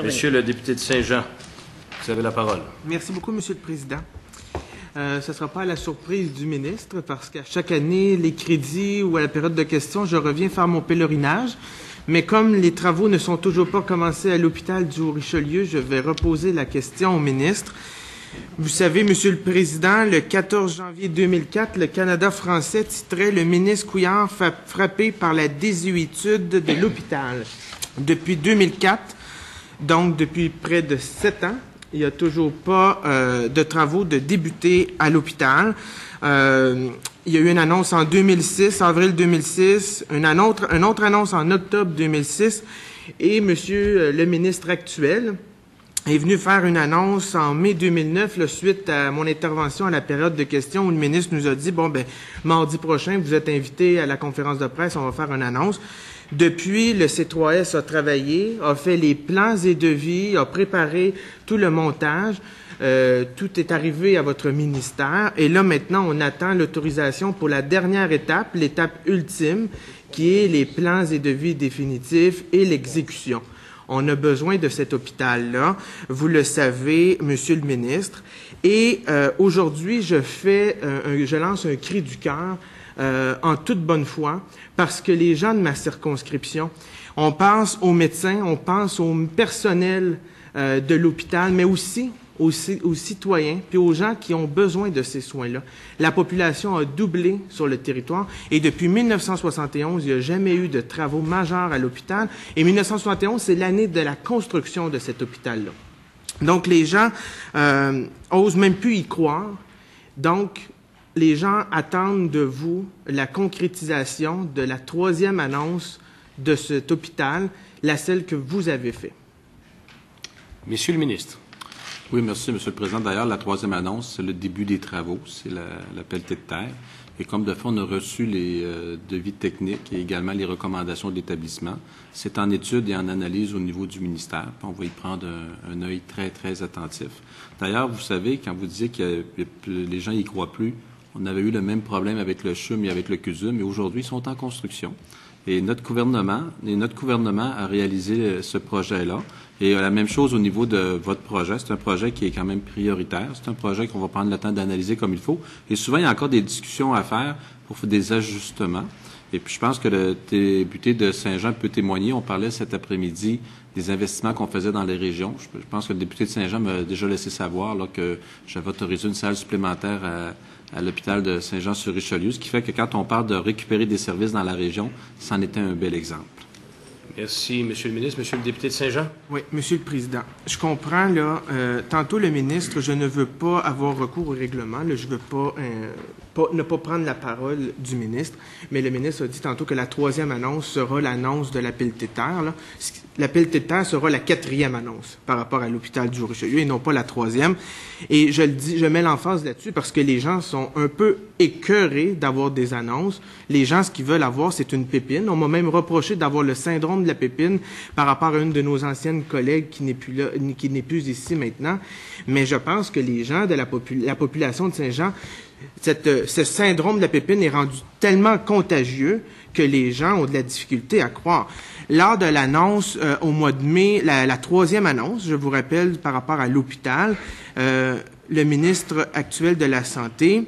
Monsieur le député de Saint-Jean, vous avez la parole. Merci beaucoup, Monsieur le Président. Ce ne sera pas à la surprise du ministre, parce qu'à chaque année, les crédits ou à la période de questions, je reviens faire mon pèlerinage. Mais comme les travaux ne sont toujours pas commencés à l'hôpital du Haut-Richelieu, je vais reposer la question au ministre. Vous savez, Monsieur le Président, le 14 janvier 2004, le Canada français titrait « Le ministre Couillard frappé par la désuétude de l'hôpital ». Depuis 2004, donc depuis près de 7 ans, il n'y a toujours pas de travaux de débuter à l'hôpital. Il y a eu une annonce en 2006, avril 2006, une autre annonce en octobre 2006, et Monsieur le ministre actuel est venu faire une annonce en mai 2009, là, suite à mon intervention à la période de questions, où le ministre nous a dit, bon, ben, mardi prochain, vous êtes invité à la conférence de presse, on va faire une annonce. Depuis, le C3S a travaillé, a fait les plans et devis, a préparé tout le montage. Tout est arrivé à votre ministère. Et là, maintenant, on attend l'autorisation pour la dernière étape, l'étape ultime, qui est les plans et devis définitifs et l'exécution. On a besoin de cet hôpital-là. Vous le savez, Monsieur le ministre. Et aujourd'hui, je lance un cri du cœur en toute bonne foi, parce que les gens de ma circonscription, on pense aux médecins, on pense au personnel de l'hôpital, mais aussi aux citoyens, puis aux gens qui ont besoin de ces soins-là. La population a doublé sur le territoire, et depuis 1971, il n'y a jamais eu de travaux majeurs à l'hôpital, et 1971, c'est l'année de la construction de cet hôpital-là. Donc, les gens osent même plus y croire. Donc, les gens attendent de vous la concrétisation de la 3e annonce de cet hôpital, celle que vous avez faite. Monsieur le ministre. Oui, merci, Monsieur le Président. D'ailleurs, la 3e annonce, c'est le début des travaux, c'est la pelletée de terre. Et comme de fait, on a reçu les devis techniques et également les recommandations de l'établissement. C'est en étude et en analyse au niveau du ministère. Puis on va y prendre un œil très, très attentif. D'ailleurs, vous savez, quand vous disiez que les gens n'y croient plus, on avait eu le même problème avec le CHUM et avec le CUSUM, et aujourd'hui, ils sont en construction. Et notre gouvernement a réalisé ce projet-là. Et la même chose au niveau de votre projet. C'est un projet qui est quand même prioritaire. C'est un projet qu'on va prendre le temps d'analyser comme il faut. Et souvent, il y a encore des discussions à faire pour faire des ajustements. Et puis, je pense que le député de Saint-Jean peut témoigner. On parlait cet après-midi des investissements qu'on faisait dans les régions. Je pense que le député de Saint-Jean m'a déjà laissé savoir là, que j'avais autorisé une salle supplémentaire à l'hôpital de Saint-Jean-sur-Richelieu, ce qui fait que quand on parle de récupérer des services dans la région, c'en était un bel exemple. Merci, Monsieur le ministre. Monsieur le député de Saint-Jean. Oui, Monsieur le Président. Je comprends, là, tantôt le ministre, je ne veux pas avoir recours au règlement, là, je ne veux ne pas prendre la parole du ministre, mais le ministre a dit tantôt que la 3e annonce sera l'annonce de la pelletée de terre. Là. La pelletée de terre sera la 4e annonce par rapport à l'hôpital du Haut-Richelieu et non pas la 3e. Et je le dis, je mets l'emphase là-dessus parce que les gens sont un peu écœurés d'avoir des annonces. Les gens, ce qu'ils veulent avoir, c'est une pépine. On m'a même reproché d'avoir le syndrome de la pépine par rapport à une de nos anciennes collègues qui n'est plus là, qui n'est plus ici maintenant. Mais je pense que les gens de la population de Saint-Jean, ce syndrome de la pépine est rendu tellement contagieux que les gens ont de la difficulté à croire. Lors de l'annonce au mois de mai, la 3e annonce, je vous rappelle, par rapport à l'hôpital, le ministre actuel de la Santé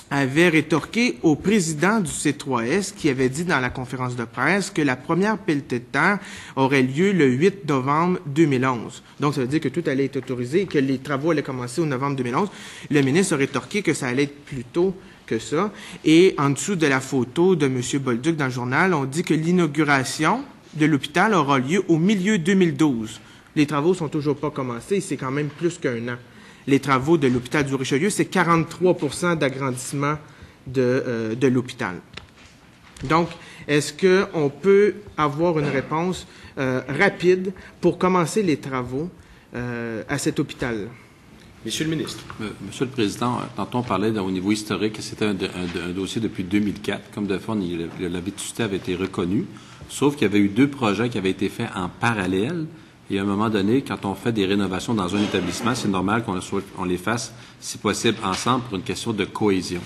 avait rétorqué au président du C3S qui avait dit dans la conférence de presse que la première pelletée de terre aurait lieu le 8 novembre 2011. Donc, ça veut dire que tout allait être autorisé et que les travaux allaient commencer au novembre 2011. Le ministre a rétorqué que ça allait être plus tôt que ça. Et en dessous de la photo de M. Bolduc dans le journal, on dit que l'inauguration de l'hôpital aura lieu au milieu 2012. Les travaux sont toujours pas commencés, c'est quand même plus qu'un an. Les travaux de l'hôpital du Richelieu, c'est 43% d'agrandissement de l'hôpital. Donc, est-ce qu'on peut avoir une réponse rapide pour commencer les travaux à cet hôpital? Monsieur le ministre. Monsieur le Président, tantôt on parlait au niveau historique que c'était un dossier depuis 2004. Comme de fait, la vétusté avait été reconnue, sauf qu'il y avait eu 2 projets qui avaient été faits en parallèle. Et à un moment donné, quand on fait des rénovations dans un établissement, c'est normal qu'on les fasse, si possible, ensemble pour une question de cohésion.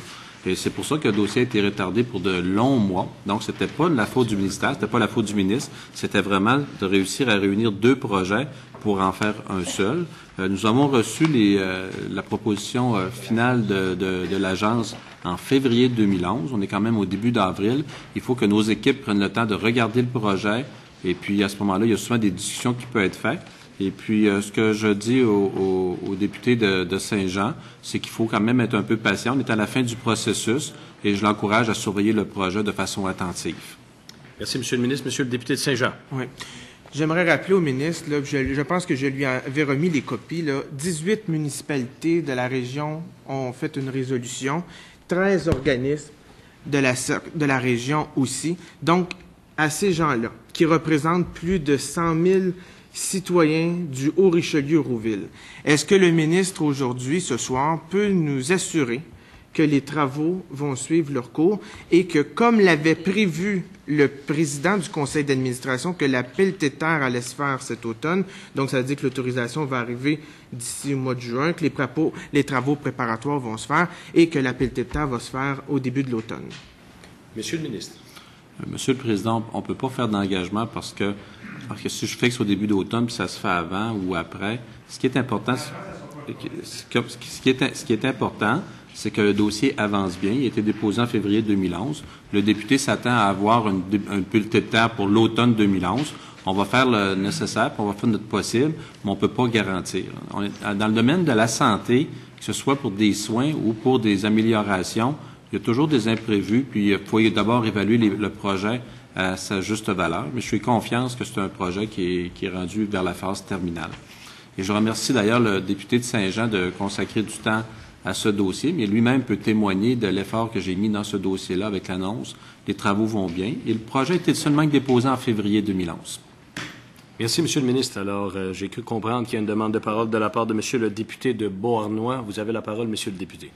Et c'est pour ça que le dossier a été retardé pour de longs mois. Donc, c'était pas la faute du ministère, c'était pas la faute du ministre. C'était vraiment de réussir à réunir 2 projets pour en faire un seul. Nous avons reçu la proposition finale de l'agence en février 2011. On est quand même au début d'avril. Il faut que nos équipes prennent le temps de regarder le projet. Et puis, à ce moment-là, il y a souvent des discussions qui peuvent être faites. Et puis, ce que je dis aux députés de Saint-Jean, c'est qu'il faut quand même être un peu patient. On est à la fin du processus et je l'encourage à surveiller le projet de façon attentive. Merci, Monsieur le ministre. Monsieur le député de Saint-Jean. Oui. J'aimerais rappeler au ministre, là, je pense que je lui avais remis les copies, là, 18 municipalités de la région ont fait une résolution, 13 organismes de la région aussi. Donc, à ces gens-là, qui représentent plus de 100 000 citoyens du Haut-Richelieu-Rouville, est-ce que le ministre, aujourd'hui, ce soir, peut nous assurer que les travaux vont suivre leur cours et que, comme l'avait prévu le président du conseil d'administration, que la pelletée de terre allait se faire cet automne, donc ça veut dire que l'autorisation va arriver d'ici au mois de juin, que les travaux préparatoires vont se faire et que la pelletée de terre va se faire au début de l'automne. Monsieur le ministre. Monsieur le Président, on ne peut pas faire d'engagement parce que si je fixe au début d'automne, puis ça se fait avant ou après, ce qui est important, c'est que le dossier avance bien. Il a été déposé en février 2011. Le député s'attend à avoir une pelletée de terre pour l'automne 2011. On va faire le nécessaire, puis on va faire notre possible, mais on ne peut pas garantir. On est dans le domaine de la santé, que ce soit pour des soins ou pour des améliorations, il y a toujours des imprévus, puis il faut d'abord évaluer le projet à sa juste valeur. Mais je suis confiant que c'est un projet qui est rendu vers la phase terminale. Et je remercie d'ailleurs le député de Saint-Jean de consacrer du temps à ce dossier, mais lui-même peut témoigner de l'effort que j'ai mis dans ce dossier-là avec l'annonce. Les travaux vont bien et le projet a été seulement déposé en février 2011. Merci, Monsieur le ministre. Alors, j'ai cru comprendre qu'il y a une demande de parole de la part de Monsieur le député de Beauharnois. Vous avez la parole, Monsieur le député.